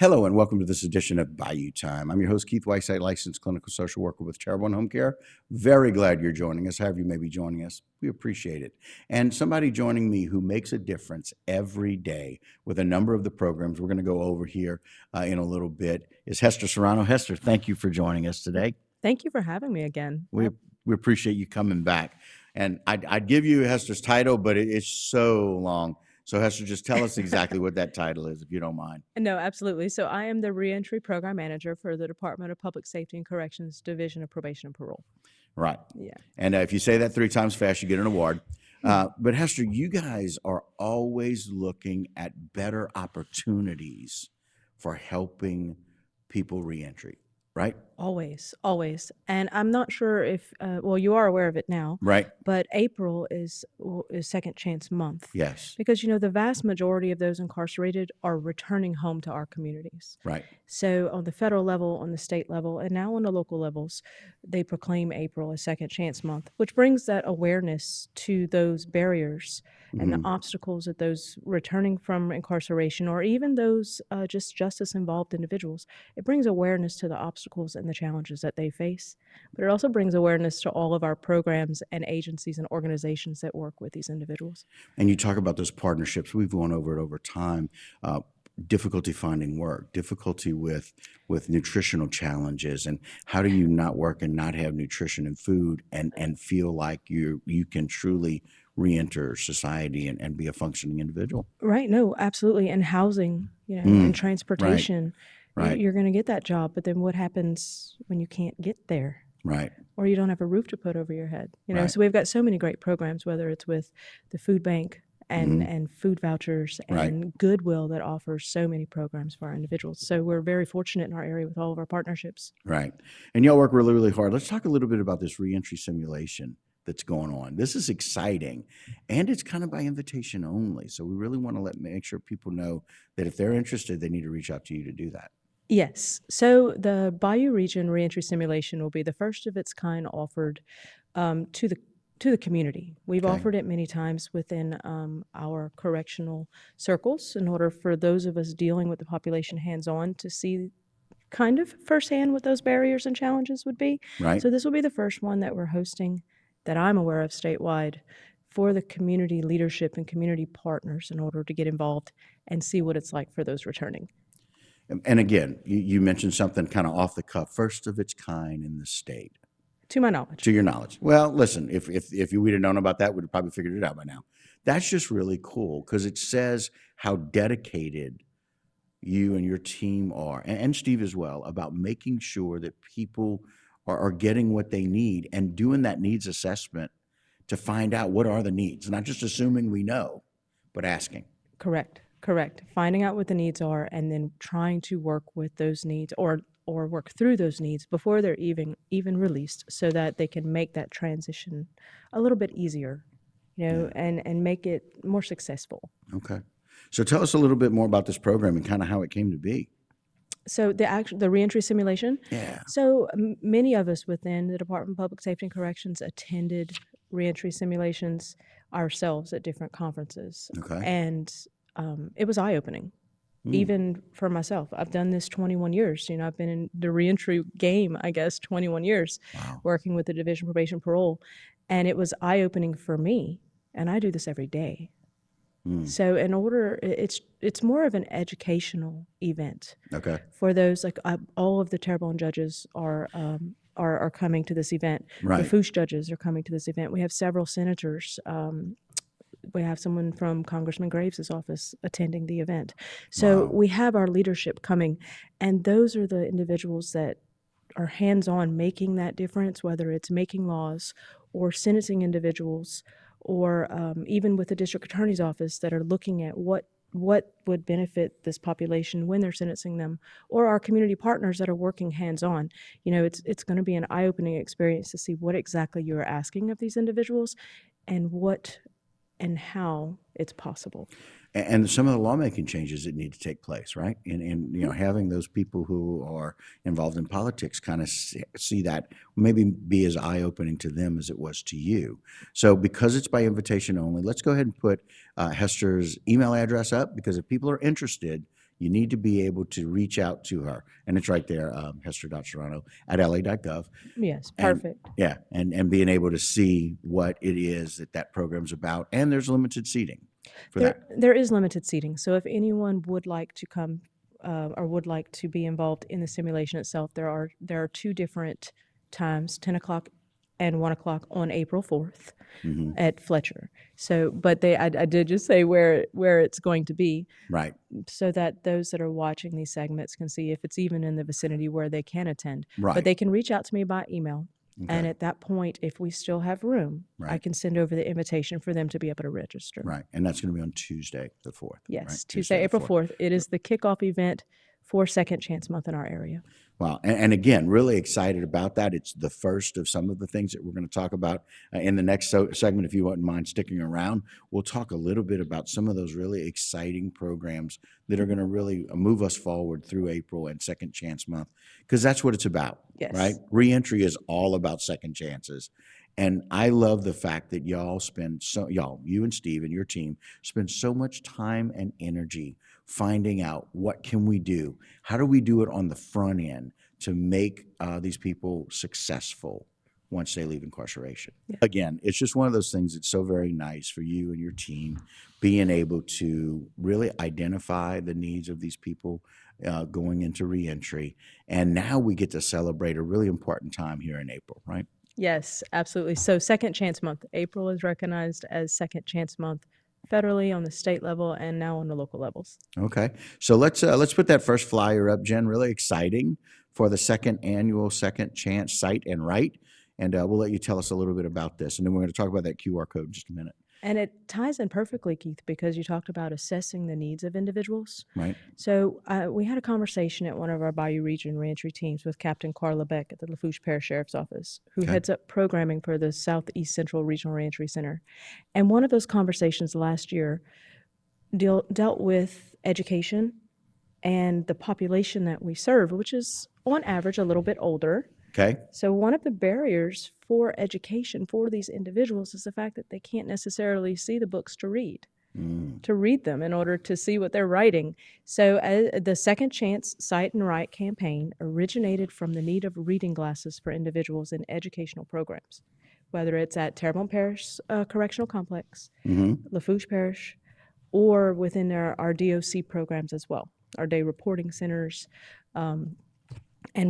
Hello and welcome to this edition of Bayou Time. I'm your host, Keith Whiteside, licensed clinical social worker with Charitable and Home Care. Very glad you're joining us, however you may be joining us. We appreciate it. And somebody joining me who makes a difference every day with a number of the programs we're going to go over here in a little bit is Hester Serrano. Hester, thank you for joining us today. Thank you for having me again. We appreciate you coming back. And I'd give you Hester's title, but it's so long. So Hester, just tell us exactly what that title is, if you don't mind. No, absolutely. So I am the Reentry Program Manager for the Department of Public Safety and Corrections Division of Probation and Parole. Right. Yeah. And if you say that 3 times fast, you get an award. But Hester, you guys are always looking at better opportunities for helping people reentry, right? Always, always. And I'm not sure if, well, you are aware of it now. Right. But April is Second Chance Month. Yes. Because, the vast majority of those incarcerated are returning home to our communities. Right. So on the federal level, on the state level, and now on the local levels, they proclaim April as Second Chance Month, which brings that awareness to those barriers and the obstacles that those returning from incarceration or even those just justice-involved individuals, it brings awareness to the obstacles and the challenges that they face. But it also brings awareness to all of our programs and agencies and organizations that work with these individuals. And you talk about those partnerships. We've gone over it over time. Difficulty finding work, difficulty with nutritional challenges, and how do you not work and not have nutrition and food and feel like you can truly reenter society and be a functioning individual? Right. No, absolutely. And housing, and transportation. Right. You're going to get that job, but then what happens when you can't get there? Right. Or you don't have a roof to put over your head. Right. So we've got so many great programs, whether it's with the food bank and food vouchers and Goodwill that offers so many programs for our individuals. So we're very fortunate in our area with all of our partnerships. Right. And y'all work really, really hard. Let's talk a little bit about this reentry simulation that's going on. This is exciting, and it's kind of by invitation only. So we really want to make sure people know that if they're interested, they need to reach out to you to do that. Yes. So the Bayou Region Reentry Simulation will be the first of its kind offered to the community. We've offered it many times within our correctional circles in order for those of us dealing with the population hands-on to see kind of firsthand what those barriers and challenges would be. Right. So this will be the first one that we're hosting that I'm aware of statewide for the community leadership and community partners in order to get involved and see what it's like for those returning. And again, you mentioned something kind of off the cuff, first of its kind in the state. To my knowledge. To your knowledge. Well, listen, if we'd have known about that, we'd have probably figured it out by now. That's just really cool because it says how dedicated you and your team are, and Steve as well, about making sure that people are getting what they need and doing that needs assessment to find out what are the needs, not just assuming we know, but asking. Correct. Finding out what the needs are and then trying to work with those needs or work through those needs before they're even released so that they can make that transition a little bit easier, and make it more successful. Okay. So tell us a little bit more about this program and kind of how it came to be. So the reentry simulation? Yeah. So many of us within the Department of Public Safety and Corrections attended reentry simulations ourselves at different conferences. Okay. And it was eye-opening. Even for myself. I've done this 21 years. I've been in the reentry game, 21 years, working with the Division of Probation and Parole. And it was eye-opening for me. And I do this every day. So it's more of an educational event. Okay. For those, all of the terrible judges are coming to this event. Right. The FOOSH judges are coming to this event. We have several senators. We have someone from Congressman Graves' office attending the event. So we have our leadership coming, and those are the individuals that are hands-on making that difference, whether it's making laws or sentencing individuals or even with the district attorney's office that are looking at what would benefit this population when they're sentencing them, or our community partners that are working hands-on. It's going to be an eye-opening experience to see what exactly you're asking of these individuals and what and how it's possible. And some of the lawmaking changes that need to take place, right? And having those people who are involved in politics kind of see that, maybe be as eye-opening to them as it was to you. So because it's by invitation only, let's go ahead and put Hester's email address up, because if people are interested, you need to be able to reach out to her. And it's right there, Hester.Serrano at la.gov. Yes, And perfect. yeah, and being able to see what it is that program's about. And there's limited seating for that. There is limited seating, so if anyone would like to come or would like to be involved in the simulation itself, there are two different times, 10 o'clock and 1 o'clock on April 4th at Fletcher. So, but I did just say where it's going to be, Right. so that those that are watching these segments can see if it's even in the vicinity where they can attend. Right. But they can reach out to me by email. Okay. And at that point, if we still have room, I Right. can send over the invitation for them to be able to register. Right. And that's going to be on Tuesday, the 4th. Yes, right? Tuesday, April 4th. It is the kickoff event for Second Chance Month in our area. Wow. And again, really excited about that. It's the first of some of the things that we're going to talk about in the next segment. If you wouldn't mind sticking around, we'll talk a little bit about some of those really exciting programs that are going to really move us forward through April and Second Chance Month, because that's what it's about. Yes. Right? Reentry is all about second chances. And I love the fact that you and Steve and your team spend so much time and energy finding out what can we do? How do we do it on the front end to make these people successful once they leave incarceration? Yeah. Again, it's just one of those things that's so very nice for you and your team being able to really identify the needs of these people going into reentry. And now we get to celebrate a really important time here in April, right? Yes, absolutely. So Second Chance Month, April is recognized as Second Chance Month federally, on the state level, and now on the local levels. Okay, so let's put that first flyer up, Jen. Really exciting for the second annual Second Chance Cite and Write, and we'll let you tell us a little bit about this, and then we're going to talk about that QR code in just a minute. And it ties in perfectly, Keith, because you talked about assessing the needs of individuals. Right. So we had a conversation at one of our Bayou Region reentry teams with Captain Carla Beck at the Lafourche Parish Sheriff's Office, who heads up programming for the Southeast Central Regional Reentry Center. And one of those conversations last year dealt with education and the population that we serve, which is on average a little bit older. Okay. So one of the barriers for education for these individuals is the fact that they can't necessarily see the books to read them in order to see what they're writing. So the Second Chance Cite and Write campaign originated from the need of reading glasses for individuals in educational programs, whether it's at Terrebonne Parish Correctional Complex, Lafourche Parish, or within our DOC programs as well, our day reporting centers. And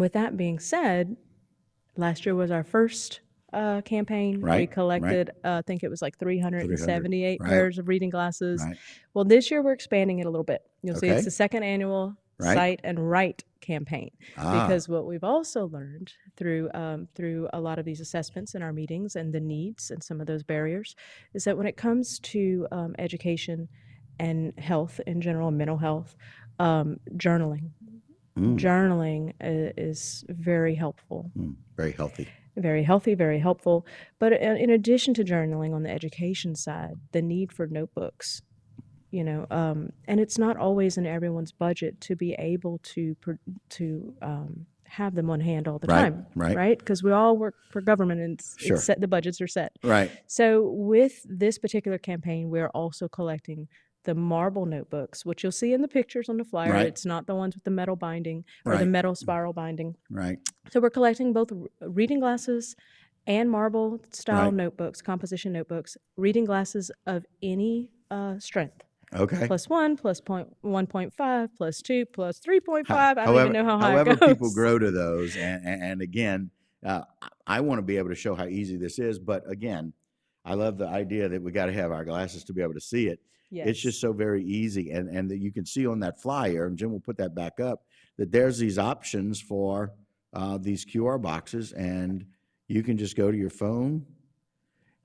with that being said, last year was our first campaign. Right, We collected, I think it was like 378 right. pairs of reading glasses. Right. Well, this year we're expanding it a little bit. You'll see Okay. it's the second annual Right. Cite and Write campaign. Ah. Because what we've also learned through a lot of these assessments in our meetings and the needs and some of those barriers is that when it comes to education and health in general, mental health, journaling. Journaling is very helpful. Very healthy. Very healthy, very helpful. But in addition to journaling on the education side, the need for notebooks, and it's not always in everyone's budget to be able to have them on hand all the time, right? Because we all work for government, and it's set, the budgets are set. Right. So with this particular campaign, we're also collecting the marble notebooks, which you'll see in the pictures on the flyer. Right. It's not the ones with the metal binding or the metal spiral binding. Right. So we're collecting both reading glasses and marble style notebooks, composition notebooks, reading glasses of any strength. Okay. +1, +1.5, +2, +3.5. I don't even know how high however it goes. people grow to those. And again, I want to be able to show how easy this is. But again, I love the idea that we got to have our glasses to be able to see it. Yes. It's just so very easy. And that you can see on that flyer, and Jim will put that back up, that there's these options for these QR boxes. And you can just go to your phone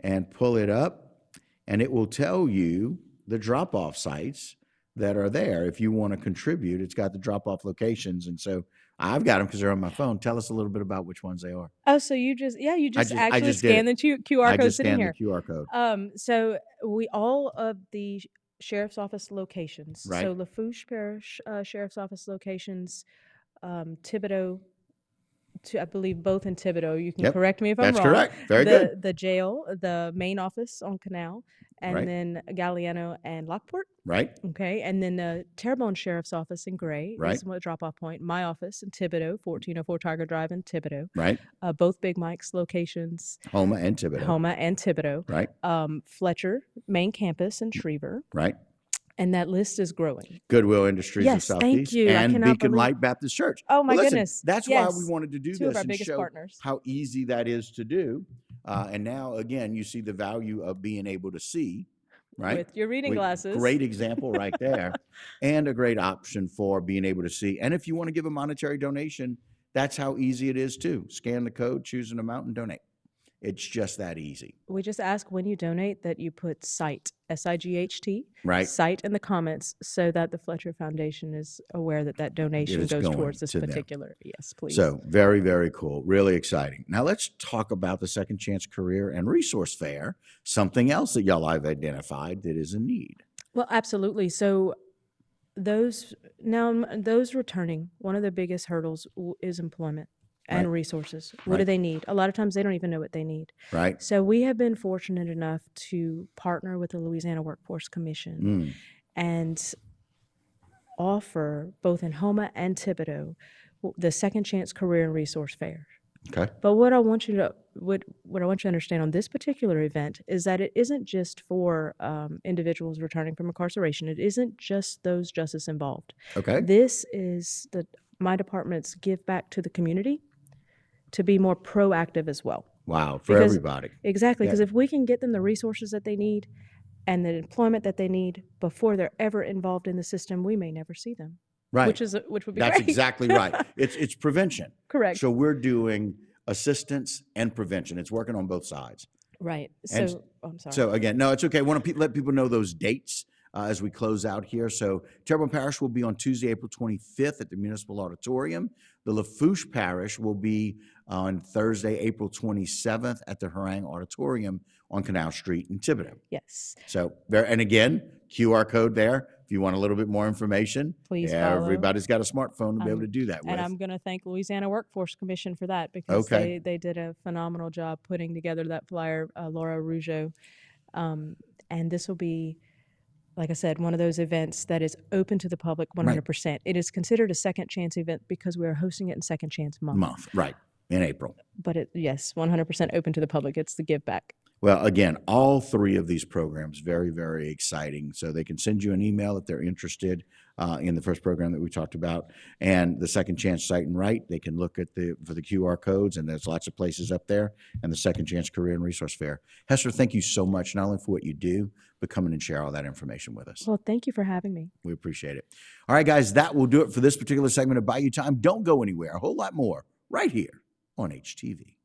and pull it up, and it will tell you the drop-off sites that are there. If you want to contribute, it's got the drop-off locations. And so I've got them because they're on my phone. Tell us a little bit about which ones they are. Oh, so you just actually scan the QR I code just sitting scanned here. the QR code. So all of the sheriff's office locations, Right. so Lafourche Parish Sheriff's Office locations, Thibodaux, I believe both in Thibodeau. You can Yep, correct me if I'm that's wrong. correct. Very good. The jail, the main office on Canal, and Right. then Galliano and Lockport. Right. Okay, and then the Terrebonne Sheriff's Office in Gray Right. is a drop-off point. My office in Thibodeau, 1404 Tiger Drive in Thibodeau. Right. Both Big Mike's locations. Houma and Thibodeau. Houma and Thibodeau. Right. Fletcher, main campus in Schriever. Right. And that list is growing. Goodwill Industries Yes, of thank Southeast you. I and cannot Beacon believe- Light Baptist Church. Oh, my Well, listen, goodness. That's Yes. why we wanted to do Two of this our and biggest show partners. how easy that is to do. And now, again, you see the value of being able to see, right? With your reading glasses. Great example right there. And a great option for being able to see. And if you want to give a monetary donation, that's how easy it is too. Scan the code, choose an amount, and donate. It's just that easy. We just ask when you donate that you put SIGHT, S-I-G-H-T, Right. SIGHT in the comments so that the Fletcher Foundation is aware that that donation is goes going towards this to them. particular. Yes, please. So very, very cool. Really exciting. Now let's talk about the Second Chance Career and Resource Fair, something else that y'all have identified that is a need. Well, absolutely. So those returning, one of the biggest hurdles is employment and Right. resources. What do Right. they need? A lot of times they don't even know what they need. Right? So we have been fortunate enough to partner with the Louisiana Workforce Commission Mm. and offer both in Houma and Thibodeau the Second Chance Career and Resource Fair. Okay. But what I want you to understand on this particular event is that it isn't just for individuals returning from incarceration. It isn't just those justice involved. Okay. This is my department's give back to the community to be more proactive as well. Wow. For Because- everybody. Exactly, Yeah. because if we can get them the resources that they need and the employment that they need before they're ever involved in the system, we may never see them. Right. Which would be That's great. exactly right. It's prevention. Correct. So we're doing assistance and prevention. It's working on both sides. Right. And So I'm sorry. So again, no, it's okay. I want to let people know those dates as we close out here. So Terrebonne Parish will be on Tuesday, April 25th at the Municipal Auditorium. The Lafourche Parish will be on Thursday, April 27th at the Harangue Auditorium on Canal Street in Thibodeau. Yes. So there, and again, QR code there if you want a little bit more information. Please follow. Everybody's got a smartphone to be able to do that with. And I'm going to thank Louisiana Workforce Commission for that because Okay. they did a phenomenal job putting together that flyer, Laura Rougeau. And this will be, like I said, one of those events that is open to the public 100%. It is considered a second chance event because we are hosting it in Second Chance Month. Right, in April. But yes, 100% open to the public. It's the give back. Well, again, all three of these programs, very, very exciting. So they can send you an email if they're interested in the first program that we talked about. And the Second Chance Site and Right, they can look at for the QR codes, and there's lots of places up there, and the Second Chance Career and Resource Fair. Hester, thank you so much, not only for what you do, but coming and share all that information with us. Well, thank you for having me. We appreciate it. All right, guys, that will do it for this particular segment of Bayou Time. Don't go anywhere. A whole lot more right here on HTV.